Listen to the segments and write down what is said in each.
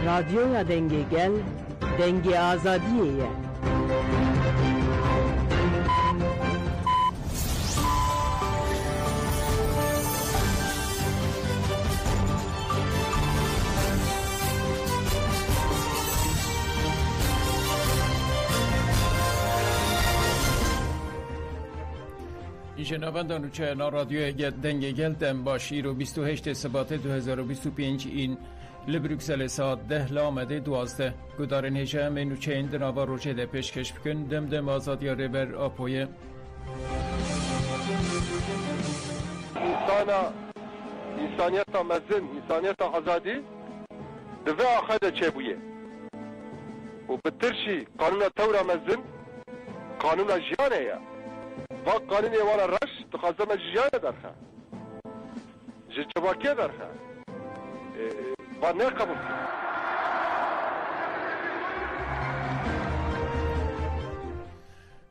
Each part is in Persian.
رادیویا دنگی گل دنگی آزادیه. شنوندان چهنا رادیو دنگ گل دم باشی رو 28 سبات 2025 این لبروکسل ساعت 10 لامده 12 گدارن هجه منو چین دناوا روچه ده پیشکش بکن دم آزادی ربر آپویه انسانیت مزن انسانیت آزادی دوه آخده چه بویه و بترشی قانون تورا مزن قانون جیانه یا و قانون والا رش تخاصم جیانه درخه جواکیه درخه و نه قبول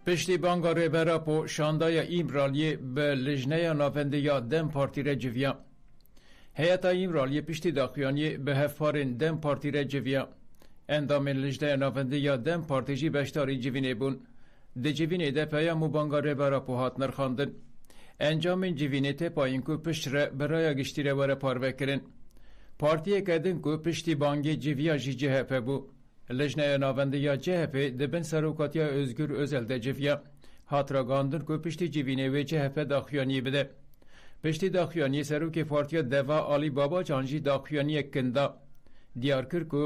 پشتی بانگا ریبرا پو شاندای ایمرالی به لجنه نافنده یا دم پارتی رجویا هیئت ایمرالی پشتی داخیانی به هفارین دم پارتی رجویا اندام لجنه نافنده یا دم پارتی جی بشتاری جوینه بون ده جوینه ده پیامو بانگا ریبرا پو هات نرخاندن انجام جوینه ته پایین کو پشت را برای گشتی را وره پارو کرن پارتی کدن کو پشتی بانگی جویا جی جهپه بو لجنه ناونده یا جهپه دبن سروکاتیا özgür özel de جویا هات را گاندن کو پشتی جوینه و جهپه داخیانی بده پشتی داخیانی سروک پارتیا دوا آلی بابا جانجی داخیانی کندا دیار کر کو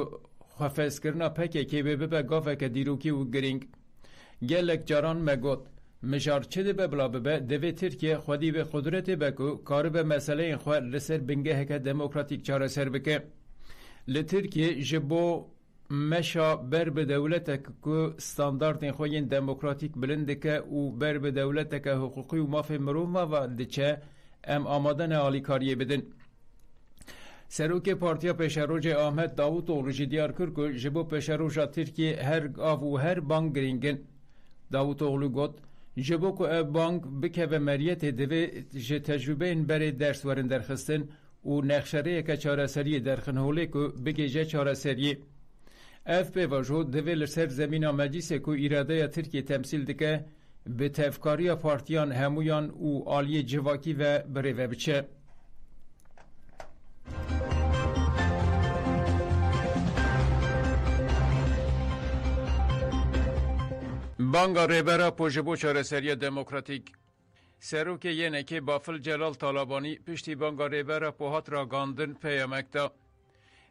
خفز کرنا پکه که به گافه که دیروکی و گرینگ گلک جاران مگوت مجار چه ده ببلا ببه دوی ترکیه خودی به قدرت بکو کار به مسئله این خواه لسر بنگه هکه دموکراتیک چاره سر بکه لترکیه جبو مشا بر به دولت که ستاندارد خوین دموکراتیک بلنده که و بر به دولت که حقوقی و مافی مروم و دچه ام آمادن آلی کاریه بدن سروک پارتیا پیشروج احمد داوود اغلو دیار کر که جبو پیشروج ترکیه هر آف و هر بانک گرینگن داوود اغلو گوت جبو که بانک بکه و مریت دوی جه تجربه این بره درس ورن درخستن و نخشره که چاره سریه درخنهوله که بگه جه چاره سریه اف به واجو دوی لسر زمین مجلسه که اراده ترکیه تمثیل دکه به تفکاری پارتیان همویان و آلی جواکی و بره و بچه بانگا ریبرا پوجبو چاره سریه دموکراتیک سروک ینه که بافل جلال طالبانی پشتی بانگا ریبرا پوهات را گاندن پیامکتا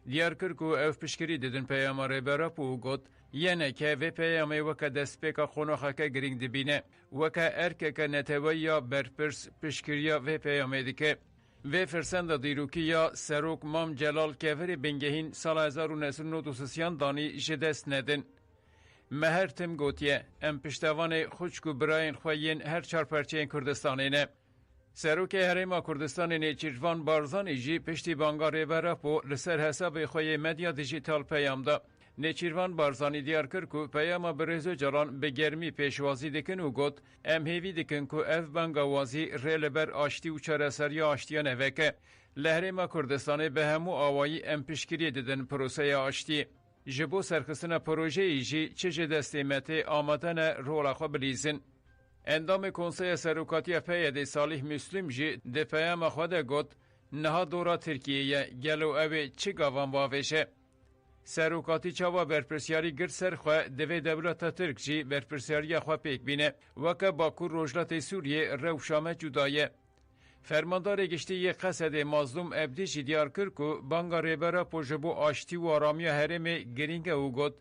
دیار کرکو اف پشکری دیدن پیام ریبرا پو گوت ینه که وی پیامی وکا دسپیکا خونوخا که گرینگ دبینه وکا ارکه که نتوی یا برپرس پشکریا وی پیامی دیکه وی فرسند دیروکی یا سروک مام جلال کفری بنگهین سال 1993 دانی جدست ندن مهر تم گوتیه ام پشتوان خوشکو براین خوین هر چار پرچین کردستانینه سروک هریما کردستان نیچیروان بارزانی جی پشتی بانگا ریبرا پو لسر حساب خوی مدیا دیجیتال پیام دا نیچیروان بارزانی دیار کر کو پیام برزو جلان به گرمی پیشوازی دکن و گوت ام هیوی دکن کو اف بانگا وازی ریل بر آشتی و چرسری آشتیان اوکه لهریما کردستان به همو آوایی ام پشکری دیدن پروسه آشتی جبو سرخستن پروژه ایجی چه دستیمت آمدن رولا خو بلیزن اندام کنسای سروکاتی پیاد صالح مسلم جی ده پیام خود گوت نها دورا ترکیه گلو اوی چی گاوان واوشه سروکاتی چاوا برپرسیاری گر سرخواه دوی دولت ترک جی برپرسیاری خواه پیک بینه وکا باکور روجلات سوریه روشامه جدایه فرماندار گشتی یک قصد مظلوم ابدی جی دیار کر کو بانگا ریبرا پوجبو آشتی و آرامی هرم گرینگ او گوت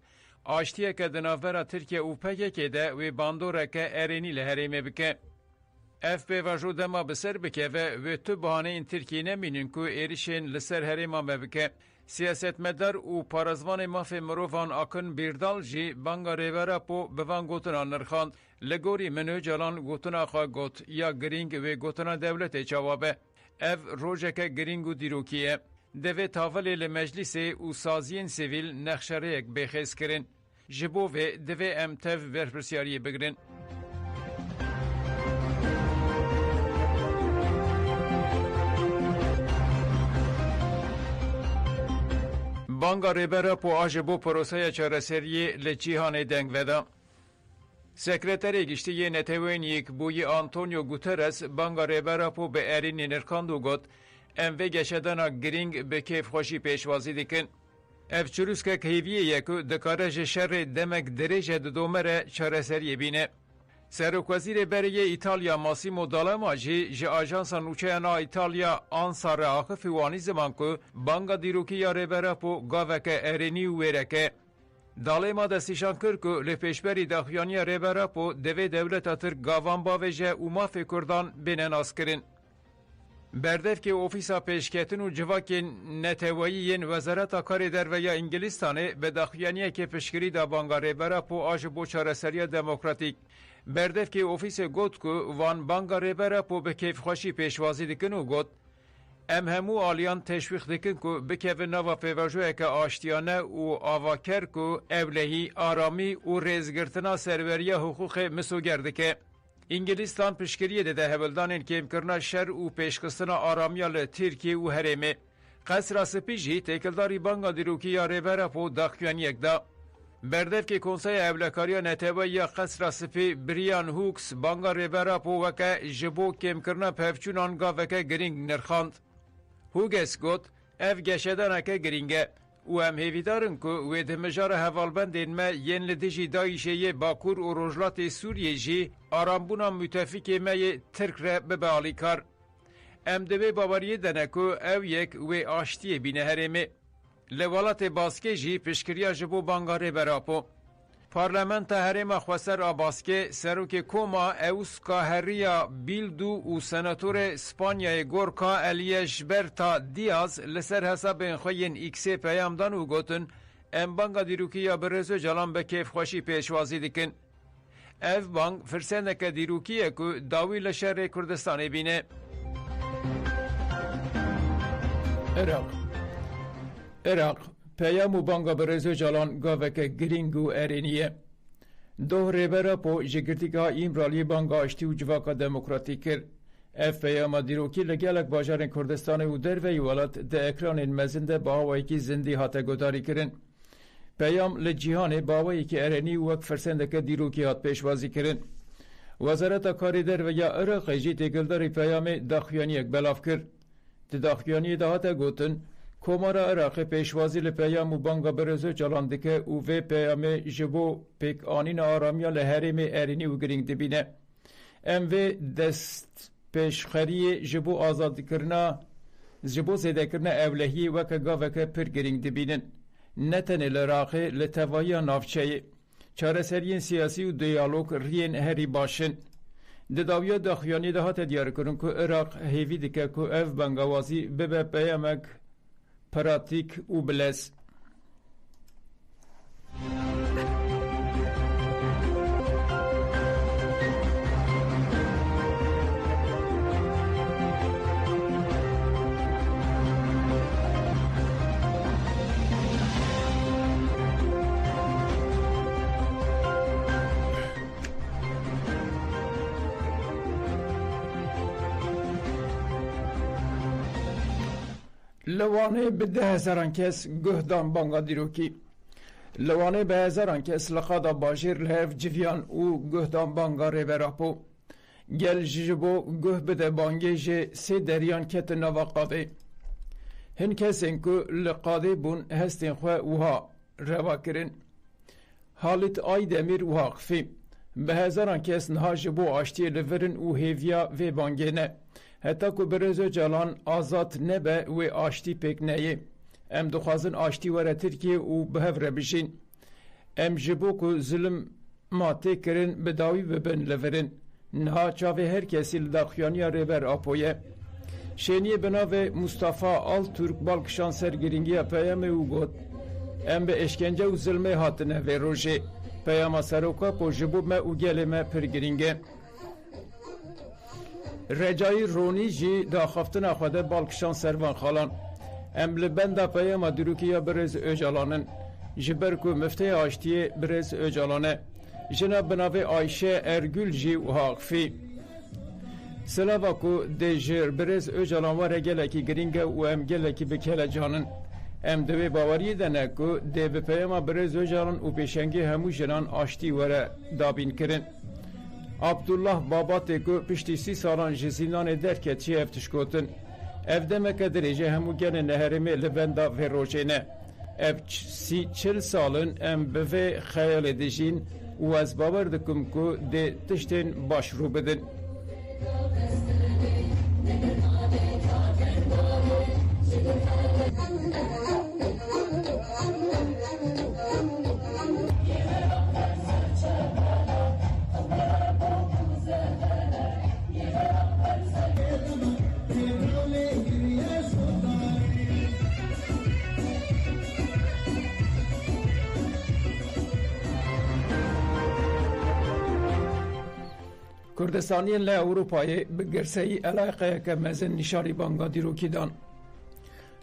آشتیه که دنافر ترکیه او پکه که ده و باندوره که ارینی لحریمه بکه اف به وجو دما بسر بکه و تو بحانه این ترکیه نمینن که ایریشن لسر حریمه بکه سیاست مدار و پارزوان ماف مروفان آکن بیردال جی بانگا ریورا پو بوان گوتنا نرخاند لگوری منو جلان گوتنا خواه گوت یا گرینگ و گوتنا دولت چوابه اف روژه گرینگ و دیروکیه دوی تاولی لمجلس و سازین سیویل نخشاره یک بخیز کرن جبو و دوی امتف ورپرسیاری بگرن بانگا ریبرا پو آجبو پروسه چارەسەریê li cîhanê deng veda. Sekreterê Giştî Netewên Yekbûyî Antonio Guterres banga rêbera po bi êrînê nirxand û got em vê geşedana girîng bi kêfxweşî pêşwazî dikin. Ev çirûskek hêviyê ye ku dikare ji şerê demek dirêj di domere çareseriyê bîne. Serokwezîrê Beriyê İtalya Massimo D'Alema jî ji Ajansa Nûçeyana İtalya Ansa re axifî wanî ziman ku banga dîrokiya rêbera po gaveke êrînî û wêreke. D'Alema destîşan kir ku li pêşberî daxuyaniya rêbera po devê dewleta Tirk gavan bavê je û mafê Kurdan bêne naskirin. Berdevkê Ofîsa Pêşketin û Civakên Neteweyî yên Wezareta Karê Derve İngilistanê bi daxuyaniyekê piştgirî da banga rêbera po a ji bo çareseriya demokratîk. Berdevkê ofîsê got ku van banga rêbera po bi kêfxweşî pêşwazî dikin û got em hemû aliyan teşwîq dikin ku bikevin nava pêvajoyeke aştiyane û avaker ku evlehî, aramî û rêzgirtina serveriya hiqûqê misoger dike. İnglistan piştgiriyê dide hevildanên kêmkirina şer û pêşxistina aramiya li Tirkiye û herêmê. Qesra Spî jî têkildarî banga dîrokiya rêbera po daxuyaniyek da. Berdevkê Konseya Evlekariya Neteweya Qesra Spî Brian Hooks banga rêbera po weke ji bo kêmkirina pevçûnan gaveke girîng nirxand. Hughes got ev geşedaneke girîng e û em hêvîdarin ku wê di mijara hevalbendên me yên li dijî Daişê Bakur û Rojhilatê Sûriyê jî arambûna müttefikê me yê Tirk re bibe alîkar. Em di vê baweriyê de ne ku ew yek wê aştiyê bîne herêmê. Li welatê Baskê jî piştgiriya ji bo banga rêbera po. Parlamenta Herêma Xweser a Baskê serokê Koma Euska Heriya Bildu û senatorê Spanyayê Gorka Eliežberta Diaz li ser hesabên xwe yên X'ê peyam dan û gotin em banga dîrokiya bi Rêz Öcalan bi kêfxweşî pêşwazî dikin. Ev bang firseneke dîrokî ye ku dawî li şerê Kurdistanê bîne. Iraq peyam û banga bi Rêz Öcalan gaveke girîng û êrînî ye. Doh rêbera po ji girtîka îmraliyê banga aştî û civaka demokratîk kir. Ev peyama dîrokî li gelek bajarên Kurdistanê û derveyî welat di ekranên mezin de bi awayekî zindî hate gudarî kirin. Peyam li cîhanê bi awayekî êrînî û wek firsendeke dîrokî hat pêşwazî kirin. Wezareta Karê Derveya Iraqê jî têkildarî peyamê daxuyaniyek belav kir. Di daxuyaniyê de hate gotin Komara Iraqê pêşwazî li peyam û banga bi Rêz Öcalan dike û vê peyamê ji bo pêkanîna aramiya li herêmê êrînî û girîng dibîne. Em vê destpêşxeriyê ji bo azadkirina ji bo zêdekirina evlehiyê weke gaveke pir girîng dibînin. Ne tenê li Iraqê li tevahiya navçeyê çareseriyên siyasî û diyalog riyên herî başin. Di dawiya daxuyaniyê de hate diyarkirin ku Iraq hêvî dike ku ev bengawazî bibe peyamek pratik û bilez. Lewanê bi 10,000 kes guhdan banga dîrokî. Lewanê bi hezaran kes li qada bajêr li hev civiyan û guhdan banga rêbera po. Gel ji bo guh bide bangê jê sê deriyan ketin nava qadê. Hin kesên ku li qadê bûn hestên xwe wiha reva kirin. Halit Aydemir û Haqifî bi hezaran kes niha ji bo aştiyê li virin û hêviya vê bangê ne. Heta ku bi Rêz Öcalan azad nebe wê aştî pêk neyê. Em dixwazin aştî were Tirkiye û bi hev re bijîn. Em ji bo ku zilim ma tê kirin bi dawî bibin li virin. Niha çavê her kesî li daxuyaniya rêber apoye. Şêniyê bi navê Mustafa Altürk balkişan ser girîngiya peyamê û got em bi eşkence û zilmê hatine vê rojê. Peyama seroka po ji bo me û gelê me pir girîng e. Recai Ronî jî di axaftina xwe de balkişan servan xalan. Em li benda peyama dîrokiya bi Rêz Öcalanın. Ji ber ku müfteya aştiyê bi Rêz Öcalan e. Jina bi navê Ayşe Ergül jî û Haqifî. Silava ku dê ji bi Rêz Öcalan were gelekî girîng e û em gelekî bi kelecanin. ام دوی باوری دنه که دی به پیما برز و جاران و پیشنگی همو جنان آشتی وره دابین کرن. عبدالله باباتی که پشتی 30 سالان جزینان درکت چی افتشکوتن. اف دمک درجه همو گل نهرمی لبندا و روچینه. اف 40 سالن ام به خیال دیجین و از باور دکم که دی تشتین باش رو بدن. کردستانیان لی اروپای بگرسهی علاقه که مزن نشاری بانگا دیروکی دان.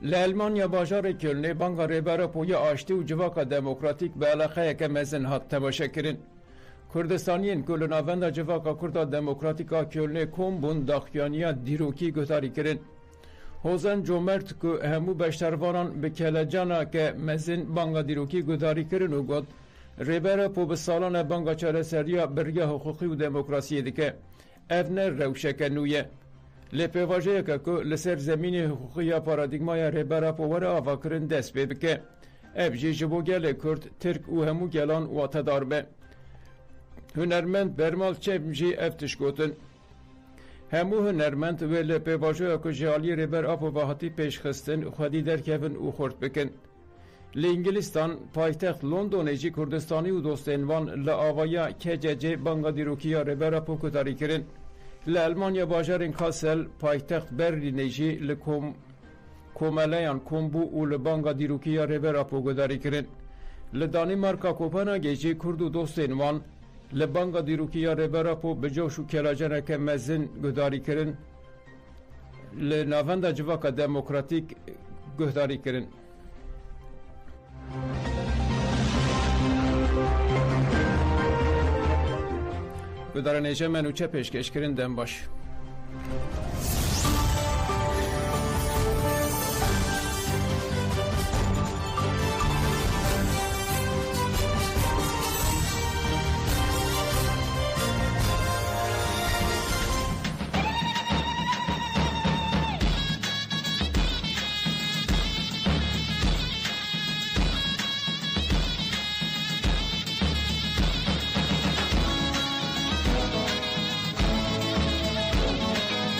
لی المانیا باجار کلنه بانگا ریبرا پویا آشتی و جواکا دموکراتیک به علاقه که مزن هات تماشا کرن. کردستانیان که لناوند جواکا کردا دموکراتیکا کلنه کم بون داخیانیا دیروکی گتاری کرن. حوزن جومرت که همو بشتروانان به کلجانا که مزن بانگا دیروکی گتاری کرن و گد ریبرا پو به سالان بانگا چاره سریا بریا حقوقی و دموکراسی دیگه افنر روشک نویه لپیواجه که لسر زمین حقوقی پارادیگمای ریبرا پو وره آوا کرن دست ببکه اف جیجبو گل کرد ترک و همو گلان و تدار به هنرمند برمال چپ جی افتش گوتن همو هنرمند و لپیواجه که جالی ریبرا پو باحتی پیش خستن خودی در کفن و خورد بکن لانگلستان پایتخت لندن جی کردستانی و دوستانوان لآوایا کججه بانگا دیروکیا ریبرا پو کتاری کرن. لالمانیا باجرین کاسل پایتخت برلین جی لکوم کوملیان کومبو و لبانگا دیروکیا ریبرا پو کتاری کرن. لدانمارکا کوپنهاگ جی کرد و دوستانوان لبانگا دیروکیا ریبرا پو بجوش و کلاجنه که مزن کتاری کرن. لناوند جواکا دموکراتیک کتاری کرن. گدارنیجه منوچه پیشکش کرن دن باش.